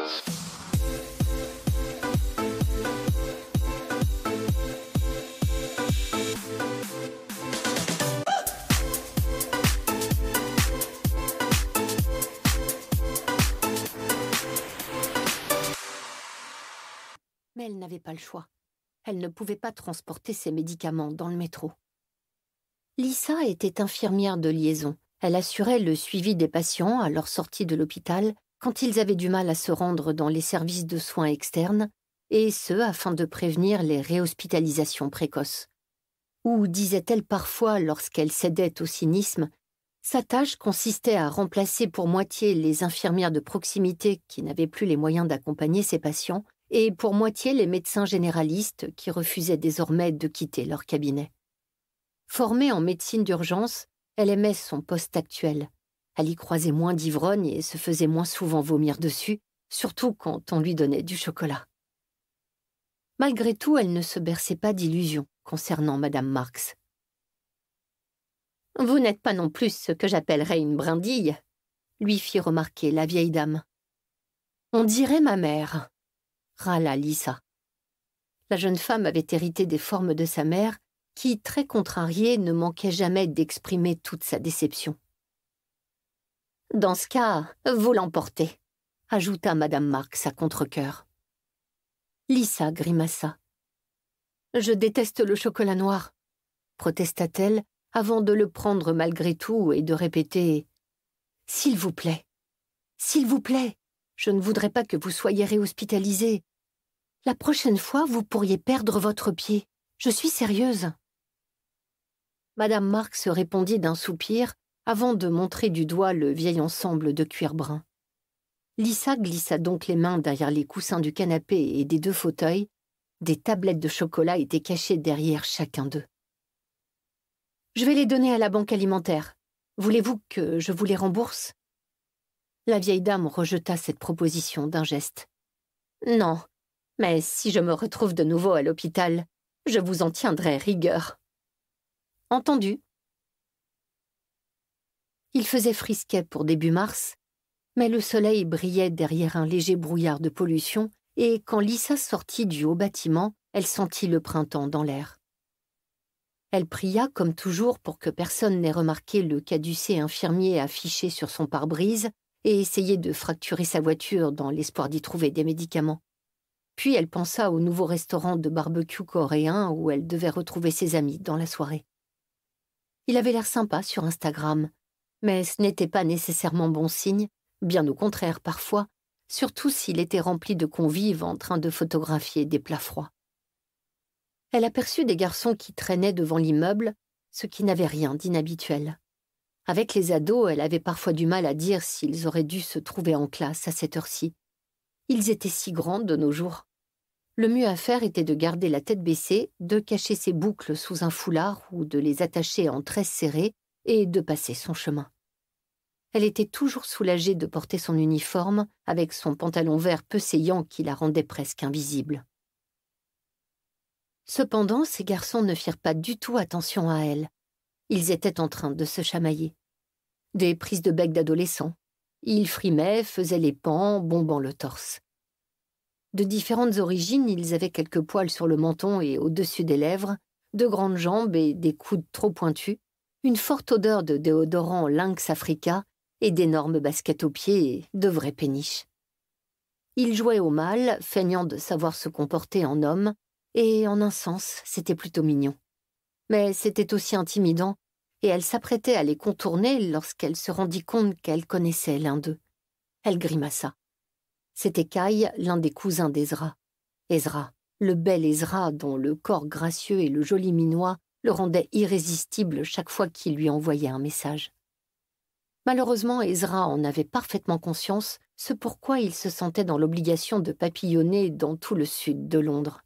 Buzz. Mais elle n'avait pas le choix. Elle ne pouvait pas transporter ses médicaments dans le métro. Lisa était infirmière de liaison. Elle assurait le suivi des patients à leur sortie de l'hôpital quand ils avaient du mal à se rendre dans les services de soins externes, et ce afin de prévenir les réhospitalisations précoces. Ou, disait-elle parfois lorsqu'elle cédait au cynisme, sa tâche consistait à remplacer pour moitié les infirmières de proximité qui n'avaient plus les moyens d'accompagner ces patients et pour moitié les médecins généralistes qui refusaient désormais de quitter leur cabinet. Formée en médecine d'urgence, elle aimait son poste actuel. Elle y croisait moins d'ivrognes et se faisait moins souvent vomir dessus, surtout quand on lui donnait du chocolat. Malgré tout, elle ne se berçait pas d'illusions concernant Madame Marks. « Vous n'êtes pas non plus ce que j'appellerais une brindille », lui fit remarquer la vieille dame. « On dirait ma mère », râla Lisa. La jeune femme avait hérité des formes de sa mère, qui, très contrariée, ne manquait jamais d'exprimer toute sa déception. « Dans ce cas, vous l'emportez », ajouta Madame Marks à contre-cœur. Lisa grimaça. « Je déteste le chocolat noir », protesta-t-elle, avant de le prendre malgré tout et de répéter « S'il vous plaît, je ne voudrais pas que vous soyez réhospitalisé. La prochaine fois, vous pourriez perdre votre pied. Je suis sérieuse. » Madame Marks répondit d'un soupir avant de montrer du doigt le vieil ensemble de cuir brun. Lisa glissa donc les mains derrière les coussins du canapé et des deux fauteuils. Des tablettes de chocolat étaient cachées derrière chacun d'eux. « Je vais les donner à la banque alimentaire. Voulez-vous que je vous les rembourse ?» La vieille dame rejeta cette proposition d'un geste. « Non, mais si je me retrouve de nouveau à l'hôpital, je vous en tiendrai rigueur. » « Entendu. » Il faisait frisquet pour début mars, mais le soleil brillait derrière un léger brouillard de pollution et quand Lisa sortit du haut bâtiment, elle sentit le printemps dans l'air. Elle pria, comme toujours, pour que personne n'ait remarqué le caducée infirmier affiché sur son pare-brise et essayait de fracturer sa voiture dans l'espoir d'y trouver des médicaments. Puis elle pensa au nouveau restaurant de barbecue coréen où elle devait retrouver ses amis dans la soirée. Il avait l'air sympa sur Instagram, mais ce n'était pas nécessairement bon signe, bien au contraire parfois, surtout s'il était rempli de convives en train de photographier des plats froids. Elle aperçut des garçons qui traînaient devant l'immeuble, ce qui n'avait rien d'inhabituel. Avec les ados, elle avait parfois du mal à dire s'ils auraient dû se trouver en classe à cette heure-ci. Ils étaient si grands de nos jours. Le mieux à faire était de garder la tête baissée, de cacher ses boucles sous un foulard ou de les attacher en tresses serrées et de passer son chemin. Elle était toujours soulagée de porter son uniforme avec son pantalon vert peu saillant qui la rendait presque invisible. Cependant, ces garçons ne firent pas du tout attention à elle. Ils étaient en train de se chamailler. Des prises de bec d'adolescents. Ils frimaient, faisaient les pans, bombant le torse. De différentes origines, ils avaient quelques poils sur le menton et au-dessus des lèvres, de grandes jambes et des coudes trop pointus, une forte odeur de déodorant Lynx Africa et d'énormes baskets aux pieds et de vrais péniches. Ils jouaient au mal, feignant de savoir se comporter en hommes, et en un sens, c'était plutôt mignon. Mais c'était aussi intimidant, et elle s'apprêtait à les contourner lorsqu'elle se rendit compte qu'elle connaissait l'un d'eux. Elle grimaça. C'était Kai, l'un des cousins d'Ezra. Ezra, le bel Ezra dont le corps gracieux et le joli minois le rendaient irrésistible chaque fois qu'il lui envoyait un message. Malheureusement, Ezra en avait parfaitement conscience, ce pourquoi il se sentait dans l'obligation de papillonner dans tout le sud de Londres.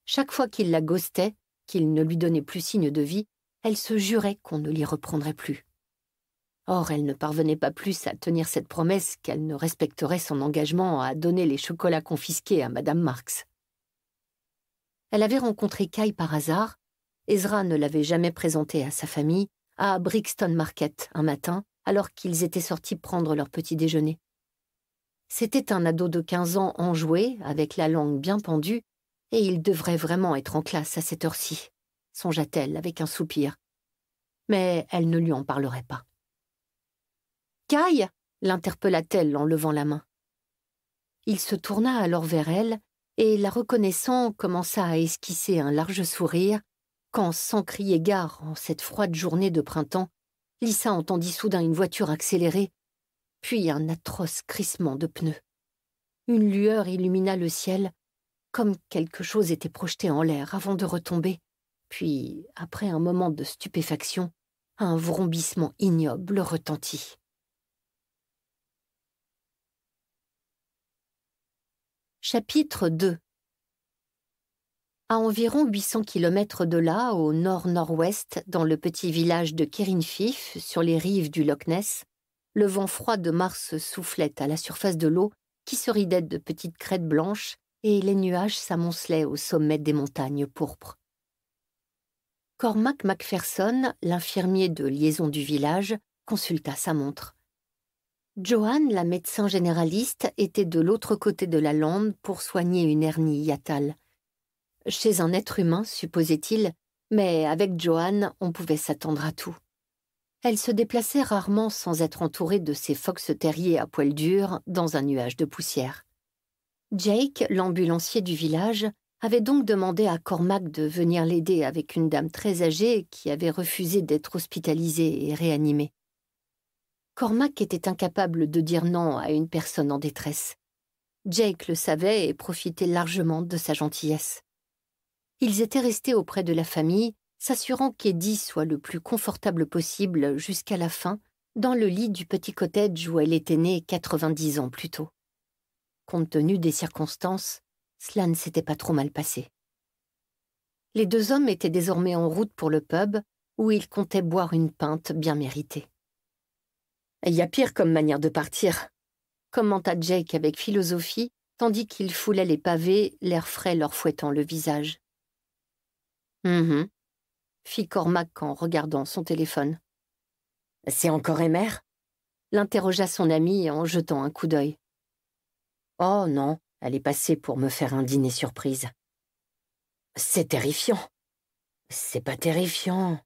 Chaque fois qu'il la ghostait, qu'il ne lui donnait plus signe de vie, elle se jurait qu'on ne l'y reprendrait plus. Or, elle ne parvenait pas plus à tenir cette promesse qu'elle ne respecterait son engagement à donner les chocolats confisqués à Madame Marks. Elle avait rencontré Kai par hasard, Ezra ne l'avait jamais présenté à sa famille, à Brixton Market un matin, alors qu'ils étaient sortis prendre leur petit déjeuner. C'était un ado de 15 ans enjoué, avec la langue bien pendue, et il devrait vraiment être en classe à cette heure-ci, songea-t-elle avec un soupir. Mais elle ne lui en parlerait pas. « Kai !» l'interpella-t-elle en levant la main. Il se tourna alors vers elle, et la reconnaissant commença à esquisser un large sourire, quand, sans crier gare en cette froide journée de printemps, Lisa entendit soudain une voiture accélérer, puis un atroce crissement de pneus. Une lueur illumina le ciel, comme quelque chose était projeté en l'air avant de retomber, puis, après un moment de stupéfaction, un vrombissement ignoble retentit. Chapitre 2. À environ 800 kilomètres de là, au nord-nord-ouest, dans le petit village de Kirinfif, sur les rives du Loch Ness, le vent froid de mars soufflait à la surface de l'eau qui se ridait de petites crêtes blanches et les nuages s'amoncelaient au sommet des montagnes pourpres. Cormac Macpherson, l'infirmier de liaison du village, consulta sa montre. Joanne, la médecin généraliste, était de l'autre côté de la lande pour soigner une hernie hiatale. Chez un être humain, supposait-il, mais avec Joanne, on pouvait s'attendre à tout. Elle se déplaçait rarement sans être entourée de ses fox terriers à poils durs dans un nuage de poussière. Jake, l'ambulancier du village, avait donc demandé à Cormac de venir l'aider avec une dame très âgée qui avait refusé d'être hospitalisée et réanimée. Cormac était incapable de dire non à une personne en détresse. Jake le savait et profitait largement de sa gentillesse. Ils étaient restés auprès de la famille, s'assurant qu'Eddie soit le plus confortable possible jusqu'à la fin, dans le lit du petit cottage où elle était née 90 ans plus tôt. Compte tenu des circonstances, cela ne s'était pas trop mal passé. Les deux hommes étaient désormais en route pour le pub, où ils comptaient boire une pinte bien méritée. « Il y a pire comme manière de partir », commenta Jake avec philosophie, tandis qu'il foulait les pavés, l'air frais leur fouettant le visage. « fit Cormac en regardant son téléphone. « C'est encore Emer ?» l'interrogea son ami en jetant un coup d'œil. « Oh non, elle est passée pour me faire un dîner surprise. »« C'est terrifiant. »« C'est pas terrifiant, »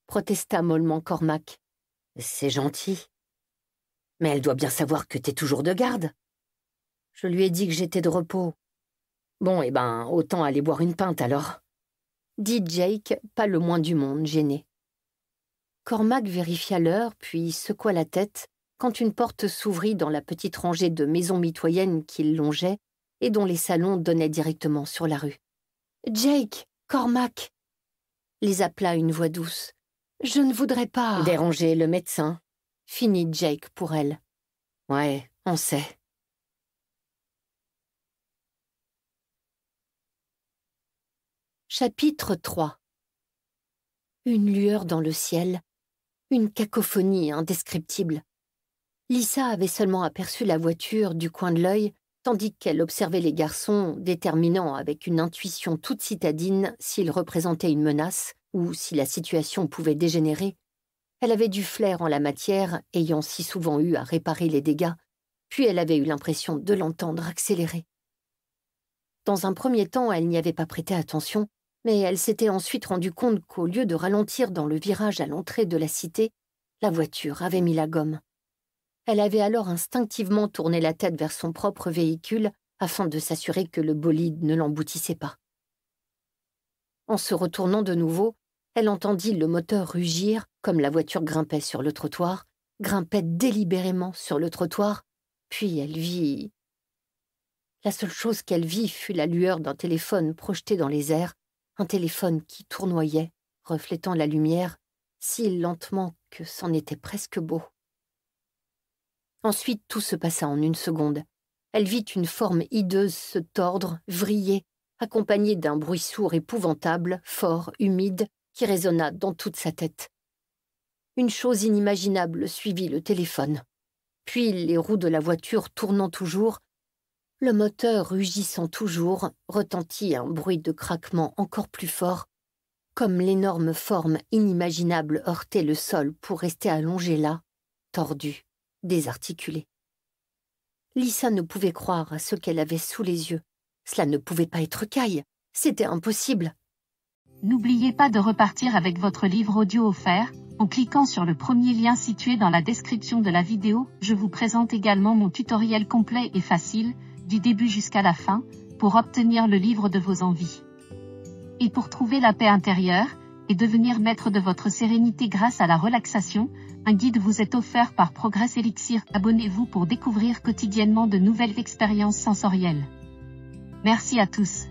protesta mollement Cormac. « C'est gentil. Mais elle doit bien savoir que t'es toujours de garde. » « Je lui ai dit que j'étais de repos. »« Bon, eh ben, autant aller boire une pinte alors. » dit Jake, pas le moins du monde gêné. Cormac vérifia l'heure, puis secoua la tête, quand une porte s'ouvrit dans la petite rangée de maisons mitoyennes qu'il longeait et dont les salons donnaient directement sur la rue. « Jake, Cormac !» les appela une voix douce. « Je ne voudrais pas... » « Déranger le médecin, » finit Jake pour elle. « Ouais, on sait. » Chapitre 3. Une lueur dans le ciel, une cacophonie indescriptible. Lisa avait seulement aperçu la voiture du coin de l'œil, tandis qu'elle observait les garçons, déterminant avec une intuition toute citadine s'ils représentaient une menace ou si la situation pouvait dégénérer. Elle avait du flair en la matière, ayant si souvent eu à réparer les dégâts, puis elle avait eu l'impression de l'entendre accélérer. Dans un premier temps, elle n'y avait pas prêté attention, mais elle s'était ensuite rendue compte qu'au lieu de ralentir dans le virage à l'entrée de la cité, la voiture avait mis la gomme. Elle avait alors instinctivement tourné la tête vers son propre véhicule afin de s'assurer que le bolide ne l'emboutissait pas. En se retournant de nouveau, elle entendit le moteur rugir comme la voiture grimpait sur le trottoir, grimpait délibérément sur le trottoir, puis elle vit... La seule chose qu'elle vit fut la lueur d'un téléphone projeté dans les airs, un téléphone qui tournoyait, reflétant la lumière, si lentement que c'en était presque beau. Ensuite, tout se passa en une seconde. Elle vit une forme hideuse se tordre, vriller, accompagnée d'un bruit sourd épouvantable, fort, humide, qui résonna dans toute sa tête. Une chose inimaginable suivit le téléphone. Puis, les roues de la voiture tournant toujours, le moteur rugissant toujours, retentit un bruit de craquement encore plus fort, comme l'énorme forme inimaginable heurtait le sol pour rester allongée là, tordue, désarticulée. Lisa ne pouvait croire à ce qu'elle avait sous les yeux. Cela ne pouvait pas être Kai. C'était impossible. N'oubliez pas de repartir avec votre livre audio offert, en cliquant sur le premier lien situé dans la description de la vidéo. Je vous présente également mon tutoriel complet et facile, du début jusqu'à la fin, pour obtenir le livre de vos envies. Et pour trouver la paix intérieure, et devenir maître de votre sérénité grâce à la relaxation, un guide vous est offert par Progress Elixir. Abonnez-vous pour découvrir quotidiennement de nouvelles expériences sensorielles. Merci à tous.